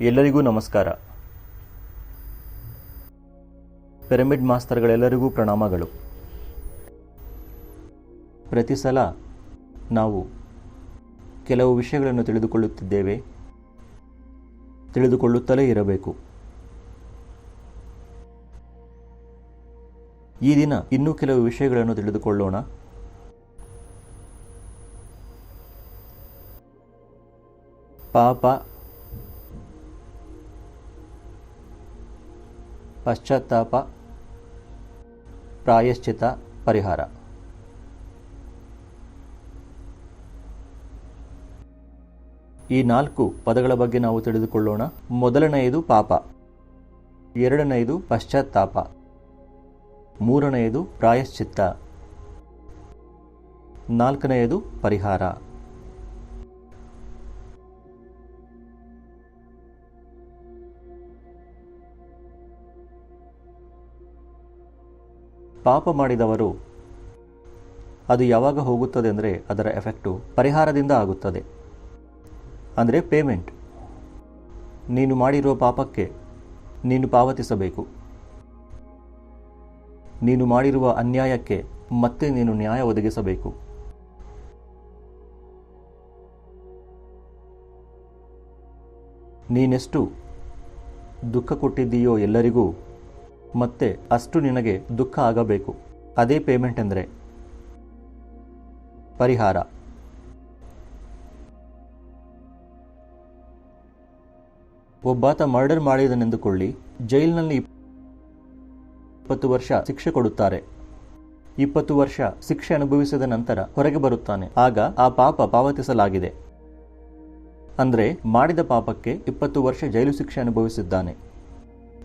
ಎಲ್ಲರಿಗೂ ನಮಸ್ಕಾರ. ಪಿರಮಿಡ್ ಮಾಸ್ತರ್ಗಳೆಲ್ಲರಿಗೂ ಪ್ರಣಾಮಗಳು. ಪ್ರತಿ ಸಲ ನಾವು ಕೆಲವು ವಿಷಯಗಳನ್ನು ತಿಳಿದುಕೊಳ್ಳುತ್ತಿದ್ದೇವೆ, ತಿಳಿದುಕೊಳ್ಳುತ್ತಲೇ ಇರಬೇಕು. ಈ ದಿನ ಇನ್ನೂ ಕೆಲವು ವಿಷಯಗಳನ್ನು ತಿಳಿದುಕೊಳ್ಳೋಣ. ಪಾಪ, ಪಶ್ಚಾತ್ತಾಪ, ಪ್ರಾಯಶ್ಚಿತ್ತ, ಪರಿಹಾರ. ಈ 4 ಪದಗಳ ಬಗ್ಗೆ ನಾವು ತಿಳಿದುಕೊಳ್ಳೋಣ. ಮೊದಲನೆಯದು ಪಾಪ, ಎರಡನೆಯದು ಪಶ್ಚಾತ್ತಾಪ, ಮೂರನೆಯದು ಪ್ರಾಯಶ್ಚಿತ್ತ, ನಾಲ್ಕನೆಯದು ಪರಿಹಾರ. ಪಾಪ ಮಾಡಿದವರು ಅದು ಯಾವಾಗ ಹೋಗುತ್ತದೆ ಅಂದರೆ ಅದರ ಎಫೆಕ್ಟು ಪರಿಹಾರದಿಂದ ಆಗುತ್ತದೆ. ಅಂದರೆ ಪೇಮೆಂಟ್. ನೀನು ಮಾಡಿರುವ ಪಾಪಕ್ಕೆ ನೀನು ಪಾವತಿಸಬೇಕು. ನೀನು ಮಾಡಿರುವ ಅನ್ಯಾಯಕ್ಕೆ ಮತ್ತೆ ನೀನು ನ್ಯಾಯ ಒದಗಿಸಬೇಕು. ನೀನೆಷ್ಟು ದುಃಖ ಕೊಟ್ಟಿದ್ದೀಯೋ ಎಲ್ಲರಿಗೂ ಮತ್ತೆ ಅಷ್ಟು ನಿನಗೆ ದುಃಖ ಆಗಬೇಕು. ಅದೇ ಪೇಮೆಂಟ್ ಎಂದರೆ ಪರಿಹಾರ. ಒಬ್ಬಾತ ಮರ್ಡರ್ ಮಾಡಿದನೆಂದುಕೊಳ್ಳಿ, ಜೈಲಿನಲ್ಲಿ 20 ವರ್ಷ ಶಿಕ್ಷೆ ಕೊಡುತ್ತಾರೆ. 20 ವರ್ಷ ಶಿಕ್ಷೆ ಅನುಭವಿಸಿದ ನಂತರ ಹೊರಗೆ ಬರುತ್ತಾನೆ. ಆಗ ಆ ಪಾಪ ಪಾವತಿಸಲಾಗಿದೆ. ಅಂದರೆ ಮಾಡಿದ ಪಾಪಕ್ಕೆ 20 ವರ್ಷ ಜೈಲು ಶಿಕ್ಷೆ ಅನುಭವಿಸಿದ್ದಾನೆ.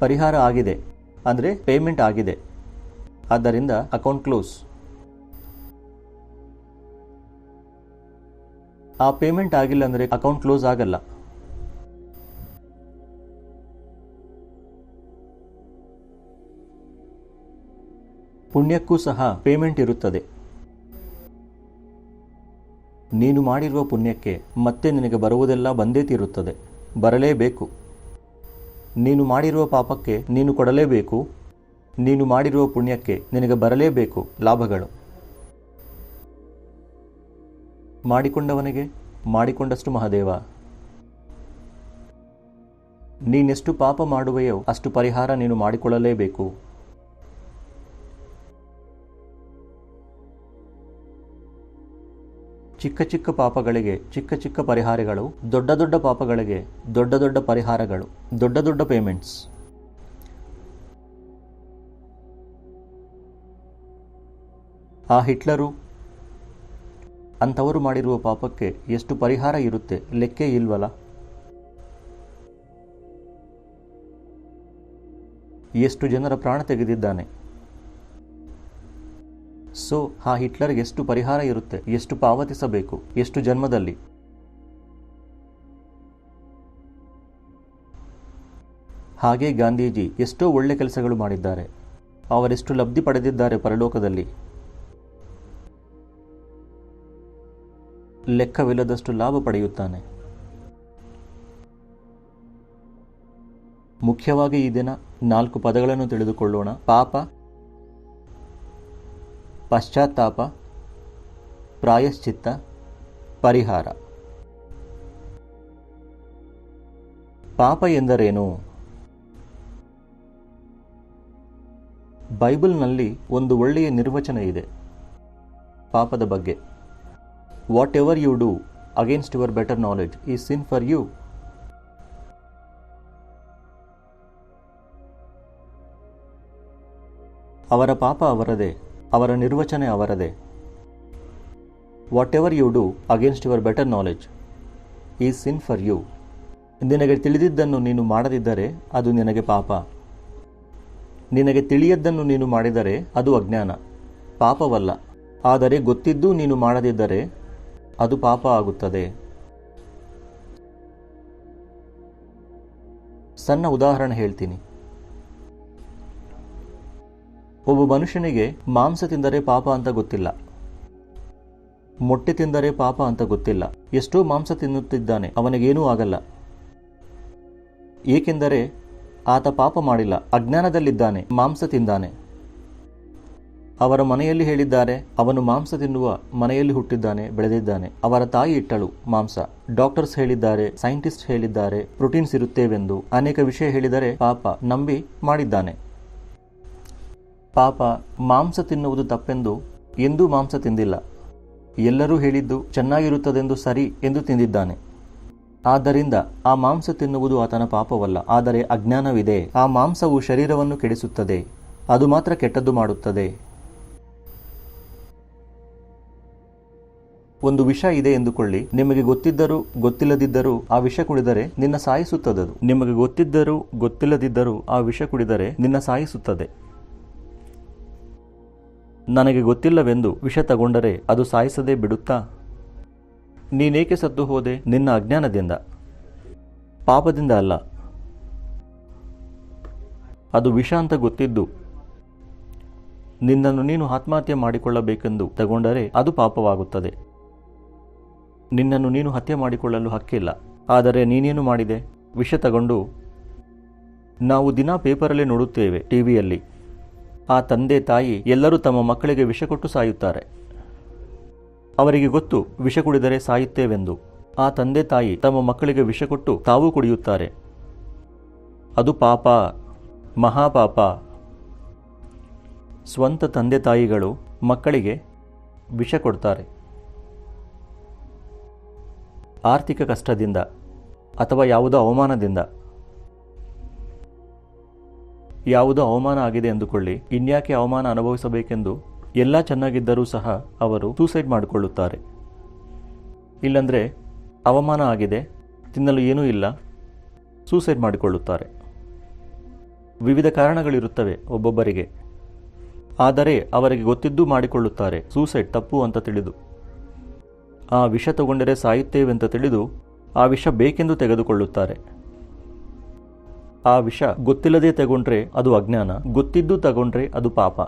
ಪರಿಹಾರ ಆಗಿದೆ, ಅಂದರೆ ಪೇಮೆಂಟ್ ಆಗಿದೆ. ಆದ್ದರಿಂದ ಅಕೌಂಟ್ ಕ್ಲೋಸ್. ಆ ಪೇಮೆಂಟ್ ಆಗಿಲ್ಲ ಅಂದರೆ ಅಕೌಂಟ್ ಕ್ಲೋಸ್ ಆಗಲ್ಲ. ಪುಣ್ಯಕ್ಕೂ ಸಹ ಪೇಮೆಂಟ್ ಇರುತ್ತದೆ. ನೀನು ಮಾಡಿರುವ ಪುಣ್ಯಕ್ಕೆ ಮತ್ತೆ ನಿನಗೆ ಬರುವುದೆಲ್ಲ ಬಂದೇ ತೀರುತ್ತದೆ, ಬರಲೇಬೇಕು. ನೀನು ಮಾಡಿರುವ ಪಾಪಕ್ಕೆ ನೀನು ಕೊಡಲೇಬೇಕು. ನೀನು ಮಾಡಿರುವ ಪುಣ್ಯಕ್ಕೆ ನಿನಗೆ ಬರಲೇಬೇಕು ಲಾಭಗಳು. ಮಾಡಿಕೊಂಡವನಿಗೆ ಮಾಡಿಕೊಂಡಷ್ಟು ಮಹಾದೇವ. ನೀನೆಷ್ಟು ಪಾಪ ಮಾಡುವೆಯೋ ಅಷ್ಟು ಪರಿಹಾರ ನೀನು ಮಾಡಿಕೊಳ್ಳಲೇಬೇಕು. ಚಿಕ್ಕ ಚಿಕ್ಕ ಪಾಪಗಳಿಗೆ ಚಿಕ್ಕ ಚಿಕ್ಕ ಪರಿಹಾರಗಳು, ದೊಡ್ಡ ದೊಡ್ಡ ಪಾಪಗಳಿಗೆ ದೊಡ್ಡ ದೊಡ್ಡ ಪರಿಹಾರಗಳು, ದೊಡ್ಡ ದೊಡ್ಡ ಪೇಮೆಂಟ್ಸ್. ಆ ಹಿಟ್ಲರು ಅಂಥವರು ಮಾಡಿರುವ ಪಾಪಕ್ಕೆ ಎಷ್ಟು ಪರಿಹಾರ ಇರುತ್ತೆ ಲೆಕ್ಕೇ ಇಲ್ವಲ್ಲ. ಎಷ್ಟು ಜನರ ಪ್ರಾಣ ತೆಗೆದಿದ್ದಾನೆ. ಸೊ ಆ ಹಿಟ್ಲರ್ಗೆ ಎಷ್ಟು ಪರಿಹಾರ ಇರುತ್ತೆ, ಎಷ್ಟು ಪಾವತಿಸಬೇಕು, ಎಷ್ಟು ಜನ್ಮದಲ್ಲಿ. ಹಾಗೆ ಗಾಂಧೀಜಿ ಎಷ್ಟೋ ಒಳ್ಳೆ ಕೆಲಸಗಳು ಮಾಡಿದ್ದಾರೆ. ಅವರೆಷ್ಟು ಲಬ್ಧಿ ಪಡೆದಿದ್ದಾರೆ ಪರಲೋಕದಲ್ಲಿ. ಲೆಕ್ಕವಿಲ್ಲದಷ್ಟು ಲಾಭ ಪಡೆಯುತ್ತಾನೆ. ಮುಖ್ಯವಾಗಿ ಈ ದಿನ 4 ಪದಗಳನ್ನು ತಿಳಿದುಕೊಳ್ಳೋಣ. ಪಾಪ, ಪಶ್ಚಾತ್ತಾಪ, ಪ್ರಾಯಶ್ಚಿತ್ತ, ಪರಿಹಾರ. ಪಾಪ ಎಂದರೇನು? ಬೈಬಲ್ನಲ್ಲಿ ಒಂದು ಒಳ್ಳೆಯ ನಿರ್ವಚನ ಇದೆ ಪಾಪದ ಬಗ್ಗೆ. Whatever you do against your better knowledge is sin for you. ಅವರ ಪಾಪ ಅವರದೇ, ಅವರ ನಿರ್ವಚನ ಅವರದೇ. Whatever you do against your better knowledge is sin for you. ನಿನಗೆ ತಿಳಿದಿದ್ದನ್ನು ನೀನು ಮಾಡದಿದ್ದರೆ ಅದು ನಿನಗೆ ಪಾಪ. ನಿನಗೆ ತಿಳಿಯದ್ದನ್ನು ನೀನು ಮಾಡಿದರೆ ಅದು ಅಜ್ಞಾನ, ಪಾಪವಲ್ಲ. ಆದರೆ ಗೊತ್ತಿದ್ದೂ ನೀನು ಮಾಡದಿದ್ದರೆ ಅದು ಪಾಪ ಆಗುತ್ತದೆ. ಸಣ್ಣ ಉದಾಹರಣೆ ಹೇಳ್ತೀನಿ. ಒಬ್ಬ ಮನುಷ್ಯನಿಗೆ ಮಾಂಸ ತಿಂದರೆ ಪಾಪ ಅಂತ ಗೊತ್ತಿಲ್ಲ, ಮೊಟ್ಟೆ ತಿಂದರೆ ಪಾಪ ಅಂತ ಗೊತ್ತಿಲ್ಲ. ಎಷ್ಟೋ ಮಾಂಸ ತಿನ್ನುತ್ತಿದ್ದಾನೆ, ಅವನಿಗೇನೂ ಆಗಲ್ಲ. ಏಕೆಂದರೆ ಆತ ಪಾಪ ಮಾಡಿಲ್ಲ, ಅಜ್ಞಾನದಲ್ಲಿದ್ದಾನೆ, ಮಾಂಸ ತಿಂದಾನೆ. ಅವರ ಮನೆಯಲ್ಲಿ ಹೇಳಿದ್ದಾರೆ, ಅವನು ಮಾಂಸ ತಿನ್ನುವ ಮನೆಯಲ್ಲಿ ಹುಟ್ಟಿದ್ದಾನೆ, ಬೆಳೆದಿದ್ದಾನೆ. ಅವರ ತಾಯಿ ಇಟ್ಟಳು ಮಾಂಸ. ಡಾಕ್ಟರ್ಸ್ ಹೇಳಿದ್ದಾರೆ, ಸೈಂಟಿಸ್ಟ್ ಹೇಳಿದ್ದಾರೆ, ಪ್ರೋಟೀನ್ಸ್ ಇರುತ್ತೇವೆಂದು ಅನೇಕ ವಿಷಯ ಹೇಳಿದರೆ ಪಾಪ ನಂಬಿ ಮಾಡಿದ್ದಾನೆ. ಪಾಪ ಮಾಂಸ ತಿನ್ನುವುದು ತಪ್ಪೆಂದು ಎಂದೂ ಮಾಂಸ ತಿಂದಿಲ್ಲ. ಎಲ್ಲರೂ ಹೇಳಿದ್ದು ಚೆನ್ನಾಗಿರುತ್ತದೆಂದು ಸರಿ ಎಂದು ತಿಂದಿದ್ದಾನೆ. ಆದ್ದರಿಂದ ಆ ಮಾಂಸ ತಿನ್ನುವುದು ಆತನ ಪಾಪವಲ್ಲ, ಆದರೆ ಅಜ್ಞಾನವಿದೆ. ಆ ಮಾಂಸವು ಶರೀರವನ್ನು ಕೆಡಿಸುತ್ತದೆ, ಅದು ಮಾತ್ರ ಕೆಟ್ಟದ್ದು ಮಾಡುತ್ತದೆ. ಒಂದು ವಿಷ ಇದೆ ಎಂದುಕೊಳ್ಳಿ. ನಿಮಗೆ ಗೊತ್ತಿದ್ದರೂ ಗೊತ್ತಿಲ್ಲದಿದ್ದರೂ ಆ ವಿಷ ಕುಡಿದರೆ ನಿನ್ನ ಸಾಯಿಸುತ್ತದದು. ನಿಮಗೆ ಗೊತ್ತಿದ್ದರೂ ಗೊತ್ತಿಲ್ಲದಿದ್ದರೂ ಆ ವಿಷ ಕುಡಿದರೆ ನಿನ್ನ ಸಾಯಿಸುತ್ತದೆ. ನನಗೆ ಗೊತ್ತಿಲ್ಲವೆಂದು ವಿಷ ತಗೊಂಡರೆ ಅದು ಸಾಯಿಸದೆ ಬಿಡುತ್ತಾ? ನೀನೇಕೆ ಸತ್ತು ಹೋದೆ? ನಿನ್ನ ಅಜ್ಞಾನದಿಂದ, ಪಾಪದಿಂದ ಅಲ್ಲ. ಅದು ವಿಷ ಅಂತ ಗೊತ್ತಿದ್ದು ನಿನ್ನನ್ನು ನೀನು ಆತ್ಮಹತ್ಯೆ ಮಾಡಿಕೊಳ್ಳಬೇಕೆಂದು ತಗೊಂಡರೆ ಅದು ಪಾಪವಾಗುತ್ತದೆ. ನಿನ್ನನ್ನು ನೀನು ಹತ್ಯೆ ಮಾಡಿಕೊಳ್ಳಲು ಹಕ್ಕಿಲ್ಲ. ಆದರೆ ನೀನೇನು ಮಾಡಿದೆ? ವಿಷ ತಗೊಂಡು. ನಾವು ದಿನ ಪೇಪರಲ್ಲಿ ನೋಡುತ್ತೇವೆ, ಟಿವಿಯಲ್ಲಿ, ಆ ತಂದೆ ತಾಯಿ ಎಲ್ಲರೂ ತಮ್ಮ ಮಕ್ಕಳಿಗೆ ವಿಷ ಕೊಟ್ಟು ಸಾಯುತ್ತಾರೆ. ಅವರಿಗೆ ಗೊತ್ತು ವಿಷ ಕುಡಿದರೆ ಸಾಯುತ್ತೇವೆಂದು. ಆ ತಂದೆ ತಾಯಿ ತಮ್ಮ ಮಕ್ಕಳಿಗೆ ವಿಷ ಕೊಟ್ಟು ತಾವೂ ಕುಡಿಯುತ್ತಾರೆ. ಅದು ಪಾಪ, ಮಹಾಪಾಪ. ಸ್ವಂತ ತಂದೆ ತಾಯಿಗಳು ಮಕ್ಕಳಿಗೆ ವಿಷ ಕೊಡ್ತಾರೆ. ಆರ್ಥಿಕ ಕಷ್ಟದಿಂದ ಅಥವಾ ಯಾವುದೋ ಅವಮಾನದಿಂದ. ಯಾವುದೋ ಅವಮಾನ ಆಗಿದೆ ಎಂದುಕೊಳ್ಳಿ, ಇನ್ಯಾಕೆ ಅವಮಾನ ಅನುಭವಿಸಬೇಕೆಂದು ಎಲ್ಲ ಚೆನ್ನಾಗಿದ್ದರೂ ಸಹ ಅವರು ಸೂಸೈಡ್ ಮಾಡಿಕೊಳ್ಳುತ್ತಾರೆ. ಇಲ್ಲಂದರೆ ಅವಮಾನ ಆಗಿದೆ, ತಿನ್ನಲು ಏನೂ ಇಲ್ಲ, ಸೂಸೈಡ್ ಮಾಡಿಕೊಳ್ಳುತ್ತಾರೆ. ವಿವಿಧ ಕಾರಣಗಳಿರುತ್ತವೆ ಒಬ್ಬೊಬ್ಬರಿಗೆ. ಆದರೆ ಅವರಿಗೆ ಗೊತ್ತಿದ್ದೂ ಮಾಡಿಕೊಳ್ಳುತ್ತಾರೆ, ಸೂಸೈಡ್ ತಪ್ಪು ಅಂತ ತಿಳಿದು. ಆ ವಿಷ ತಗೊಂಡರೆ ಸಾಯುತ್ತೇವೆಂತ ತಿಳಿದು ಆ ವಿಷ ಬೇಕೆಂದು ತೆಗೆದುಕೊಳ್ಳುತ್ತಾರೆ. ಆ ವಿಷ ಗೊತ್ತಿಲ್ಲದೆ ತಗೊಂಡ್ರೆ ಅದು ಅಜ್ಞಾನ, ಗೊತ್ತಿದ್ದು ತಗೊಂಡ್ರೆ ಅದು ಪಾಪ.